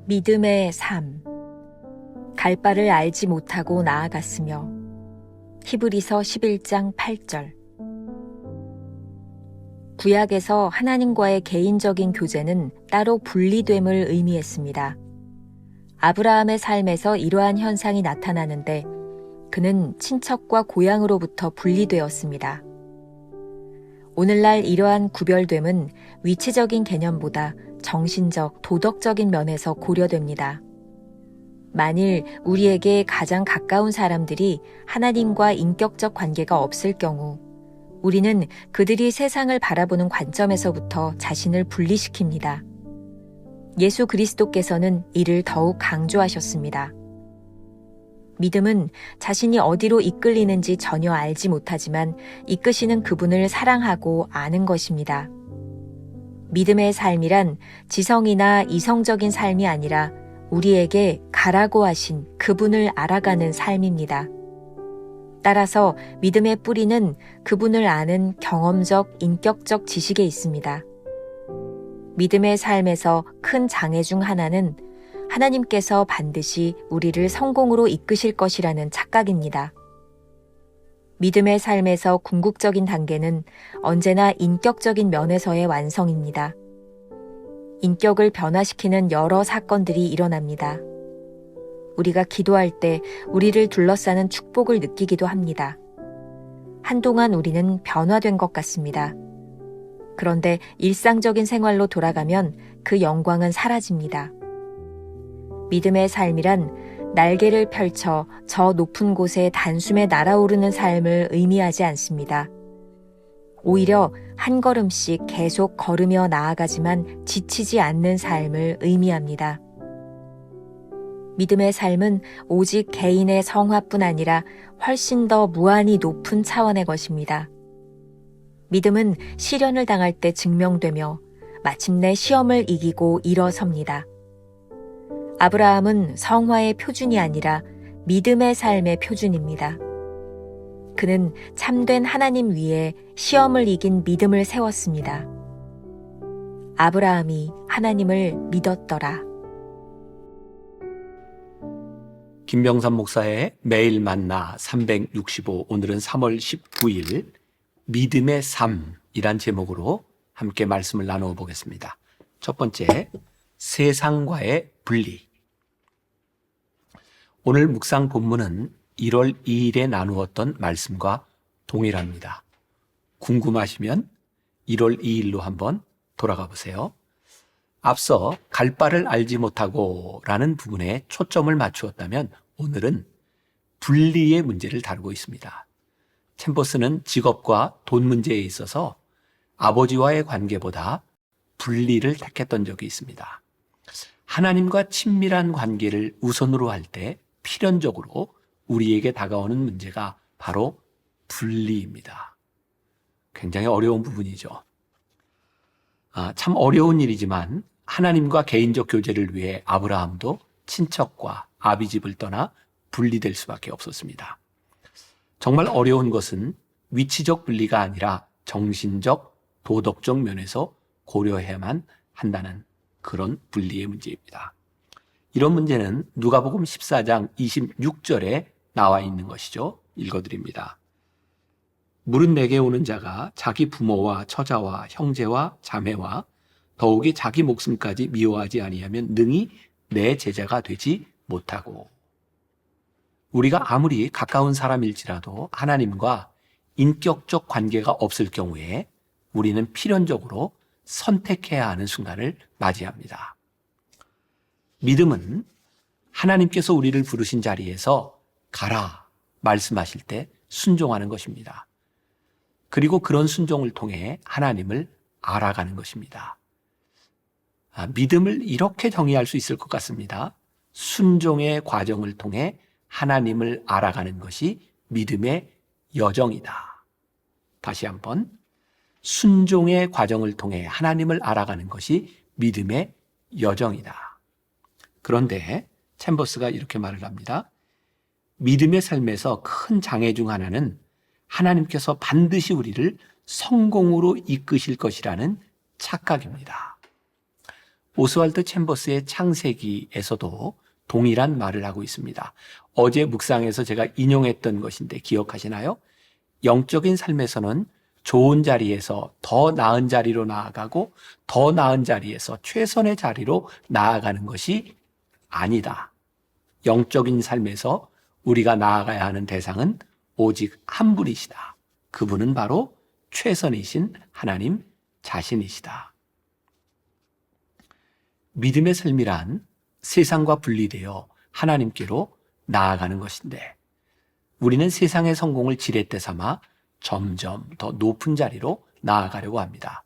믿음의 삶. 갈 바를 알지 못하고 나아갔으며. 히브리서 11장 8절. 구약에서 하나님과의 개인적인 교제는 따로 분리됨을 의미했습니다. 아브라함의 삶에서 이러한 현상이 나타나는데 그는 친척과 고향으로부터 분리되었습니다. 오늘날 이러한 구별됨은 위치적인 개념보다 정신적, 도덕적인 면에서 고려됩니다. 만일 우리에게 가장 가까운 사람들이 하나님과 인격적 관계가 없을 경우 우리는 그들이 세상을 바라보는 관점에서부터 자신을 분리시킵니다. 예수 그리스도께서는 이를 더욱 강조하셨습니다. 믿음은 자신이 어디로 이끌리는지 전혀 알지 못하지만 이끄시는 그분을 사랑하고 아는 것입니다. 믿음의 삶이란 지성이나 이성적인 삶이 아니라 우리에게 가라고 하신 그분을 알아가는 삶입니다. 따라서 믿음의 뿌리는 그분을 아는 경험적, 인격적 지식에 있습니다. 믿음의 삶에서 큰 장애 중 하나는 하나님께서 반드시 우리를 성공으로 이끄실 것이라는 착각입니다. 믿음의 삶에서 궁극적인 단계는 언제나 인격적인 면에서의 완성입니다. 인격을 변화시키는 여러 사건들이 일어납니다. 우리가 기도할 때 우리를 둘러싸는 축복을 느끼기도 합니다. 한동안 우리는 변화된 것 같습니다. 그런데 일상적인 생활로 돌아가면 그 영광은 사라집니다. 믿음의 삶이란 날개를 펼쳐 저 높은 곳에 단숨에 날아오르는 삶을 의미하지 않습니다. 오히려 한 걸음씩 계속 걸으며 나아가지만 지치지 않는 삶을 의미합니다. 믿음의 삶은 오직 개인의 성화뿐 아니라 훨씬 더 무한히 높은 차원의 것입니다. 믿음은 시련을 당할 때 증명되며 마침내 시험을 이기고 일어섭니다. 아브라함은 성화의 표준이 아니라 믿음의 삶의 표준입니다. 그는 참된 하나님 위에 시험을 이긴 믿음을 세웠습니다. 아브라함이 하나님을 믿었더라. 김병삼 목사의 매일 만나 365, 오늘은 3월 19일 믿음의 삶이란 제목으로 함께 말씀을 나누어 보겠습니다. 첫 번째, 세상과의 분리. 오늘 묵상 본문은 1월 2일에 나누었던 말씀과 동일합니다. 궁금하시면 1월 2일로 한번 돌아가 보세요. 앞서 갈 바를 알지 못하고 라는 부분에 초점을 맞추었다면 오늘은 분리의 문제를 다루고 있습니다. 챔버스는 직업과 돈 문제에 있어서 아버지와의 관계보다 분리를 택했던 적이 있습니다. 하나님과 친밀한 관계를 우선으로 할 때 필연적으로 우리에게 다가오는 문제가 바로 분리입니다. 굉장히 어려운 부분이죠. 참 어려운 일이지만 하나님과 개인적 교제를 위해 아브라함도 친척과 아비집을 떠나 분리될 수밖에 없었습니다. 정말 어려운 것은 위치적 분리가 아니라 정신적, 도덕적 면에서 고려해야만 한다는 그런 분리의 문제입니다. 이런 문제는 누가복음 14장 26절에 나와 있는 것이죠. 읽어드립니다. 물은 내게 오는 자가 자기 부모와 처자와 형제와 자매와 더욱이 자기 목숨까지 미워하지 아니하면 능히 내 제자가 되지 못하고. 우리가 아무리 가까운 사람일지라도 하나님과 인격적 관계가 없을 경우에 우리는 필연적으로 선택해야 하는 순간을 맞이합니다. 믿음은 하나님께서 우리를 부르신 자리에서 가라 말씀하실 때 순종하는 것입니다. 그리고 그런 순종을 통해 하나님을 알아가는 것입니다. 믿음을 이렇게 정의할 수 있을 것 같습니다. 순종의 과정을 통해 하나님을 알아가는 것이 믿음의 여정이다. 다시 한번, 순종의 과정을 통해 하나님을 알아가는 것이 믿음의 여정이다. 그런데 챔버스가 이렇게 말을 합니다. 믿음의 삶에서 큰 장애 중 하나는 하나님께서 반드시 우리를 성공으로 이끄실 것이라는 착각입니다. 오스왈드 챔버스의 창세기에서도 동일한 말을 하고 있습니다. 어제 묵상에서 제가 인용했던 것인데 기억하시나요? 영적인 삶에서는 좋은 자리에서 더 나은 자리로 나아가고 더 나은 자리에서 최선의 자리로 나아가는 것이 아니다. 영적인 삶에서 우리가 나아가야 하는 대상은 오직 한 분이시다. 그분은 바로 최선이신 하나님 자신이시다. 믿음의 삶이란 세상과 분리되어 하나님께로 나아가는 것인데 우리는 세상의 성공을 지렛대 삼아 점점 더 높은 자리로 나아가려고 합니다.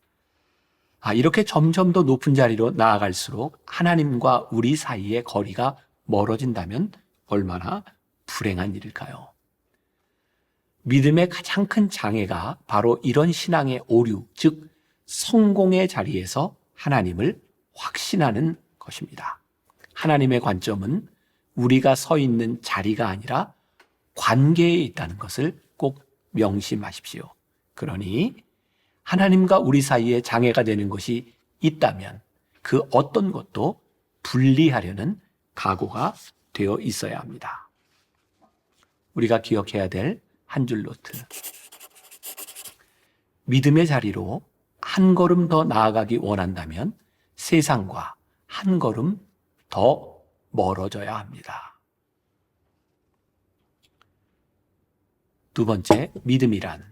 이렇게 점점 더 높은 자리로 나아갈수록 하나님과 우리 사이의 거리가 멀어진다면 얼마나 불행한 일일까요? 믿음의 가장 큰 장애가 바로 이런 신앙의 오류, 즉 성공의 자리에서 하나님을 확신하는 것입니다. 하나님의 관점은 우리가 서 있는 자리가 아니라 관계에 있다는 것을 꼭 명심하십시오. 그러니 하나님과 우리 사이에 장애가 되는 것이 있다면 그 어떤 것도 분리하려는 각오가 되어 있어야 합니다. 우리가 기억해야 될 한 줄 노트. 믿음의 자리로 한 걸음 더 나아가기 원한다면 세상과 한 걸음 더 멀어져야 합니다. 두 번째, 믿음이란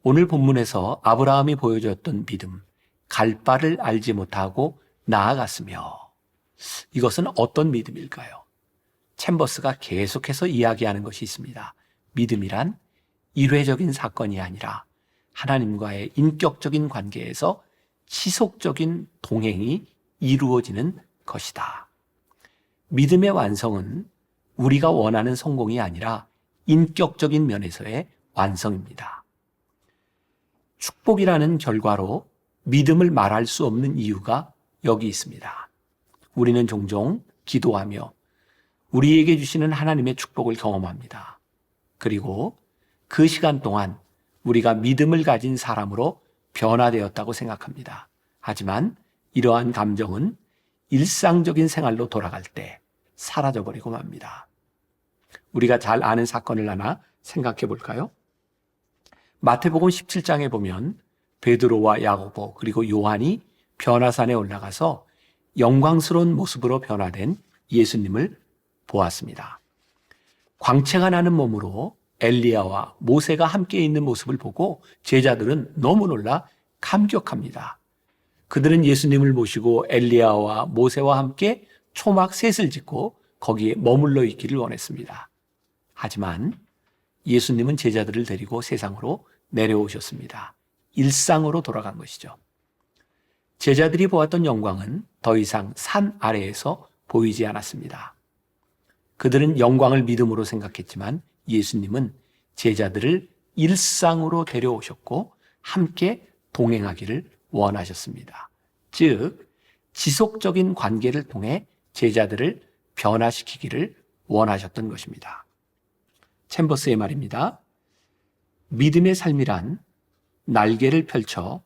오늘 본문에서 아브라함이 보여줬던 믿음, 갈 바를 알지 못하고 나아갔으며 이것은 어떤 믿음일까요? 챔버스가 계속해서 이야기하는 것이 있습니다. 믿음이란 일회적인 사건이 아니라 하나님과의 인격적인 관계에서 지속적인 동행이 이루어지는 것이다. 믿음의 완성은 우리가 원하는 성공이 아니라 인격적인 면에서의 완성입니다. 축복이라는 결과로 믿음을 말할 수 없는 이유가 여기 있습니다. 우리는 종종 기도하며 우리에게 주시는 하나님의 축복을 경험합니다. 그리고 그 시간 동안 우리가 믿음을 가진 사람으로 변화되었다고 생각합니다. 하지만 이러한 감정은 일상적인 생활로 돌아갈 때 사라져버리고 맙니다. 우리가 잘 아는 사건을 하나 생각해 볼까요? 마태복음 17장에 보면 베드로와 야고보 그리고 요한이 변화산에 올라가서 영광스러운 모습으로 변화된 예수님을 보았습니다. 광채가 나는 몸으로 엘리야와 모세가 함께 있는 모습을 보고 제자들은 너무 놀라 감격합니다. 그들은 예수님을 모시고 엘리야와 모세와 함께 초막 셋을 짓고 거기에 머물러 있기를 원했습니다. 하지만 예수님은 제자들을 데리고 세상으로 내려오셨습니다. 일상으로 돌아간 것이죠. 제자들이 보았던 영광은 더 이상 산 아래에서 보이지 않았습니다. 그들은 영광을 믿음으로 생각했지만 예수님은 제자들을 일상으로 데려오셨고 함께 동행하기를 원하셨습니다. 즉, 지속적인 관계를 통해 제자들을 변화시키기를 원하셨던 것입니다. 챔버스의 말입니다. 믿음의 삶이란 날개를 펼쳐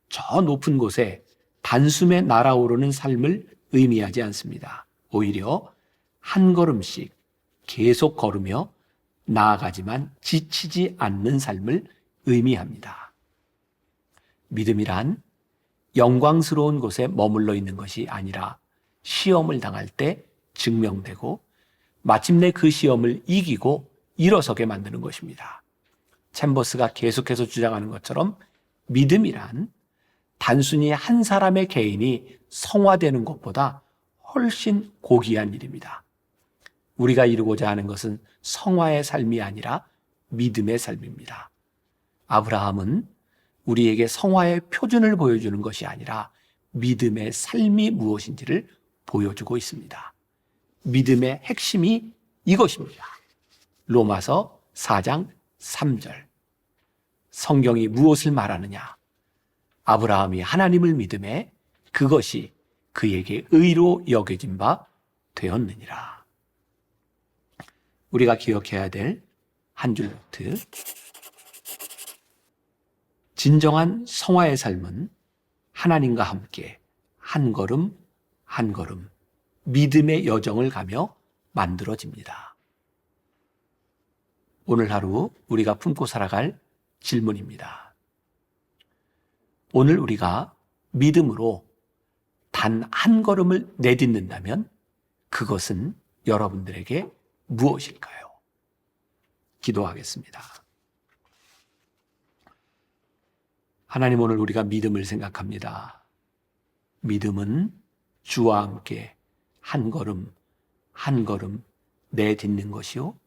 저 높은 곳에 단숨에 날아오르는 삶을 의미하지 않습니다. 오히려 한 걸음씩 계속 걸으며 나아가지만 지치지 않는 삶을 의미합니다. 믿음이란 영광스러운 곳에 머물러 있는 것이 아니라 시험을 당할 때 증명되고 마침내 그 시험을 이기고 일어서게 만드는 것입니다. 챔버스가 계속해서 주장하는 것처럼 믿음이란 단순히 한 사람의 개인이 성화되는 것보다 훨씬 고귀한 일입니다. 우리가 이루고자 하는 것은 성화의 삶이 아니라 믿음의 삶입니다. 아브라함은 우리에게 성화의 표준을 보여주는 것이 아니라 믿음의 삶이 무엇인지를 보여주고 있습니다. 믿음의 핵심이 이것입니다. 로마서 4장 3절. 성경이 무엇을 말하느냐? 아브라함이 하나님을 믿음에 그것이 그에게 의로 여겨진 바 되었느니라. 우리가 기억해야 될 한 줄 노트. 진정한 성화의 삶은 하나님과 함께 한 걸음 한 걸음 믿음의 여정을 가며 만들어집니다. 오늘 하루 우리가 품고 살아갈 질문입니다. 오늘 우리가 믿음으로 단 한 걸음을 내딛는다면 그것은 여러분들에게 무엇일까요? 기도하겠습니다. 하나님, 오늘 우리가 믿음을 생각합니다. 믿음은 주와 함께 한 걸음 한 걸음 내딛는 것이요,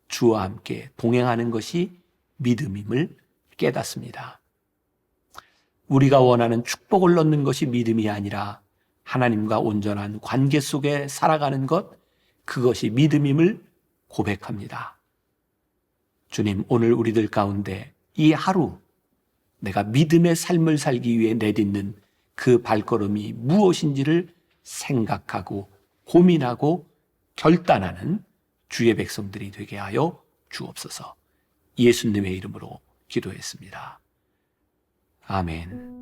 주와 함께 동행하는 것이 믿음임을 깨닫습니다. 우리가 원하는 축복을 얻는 것이 믿음이 아니라 하나님과 온전한 관계 속에 살아가는 것, 그것이 믿음임을 고백합니다. 주님, 오늘 우리들 가운데 이 하루 내가 믿음의 삶을 살기 위해 내딛는 그 발걸음이 무엇인지를 생각하고 고민하고 결단하는 주의 백성들이 되게 하여 주옵소서. 예수님의 이름으로 기도했습니다. 아멘.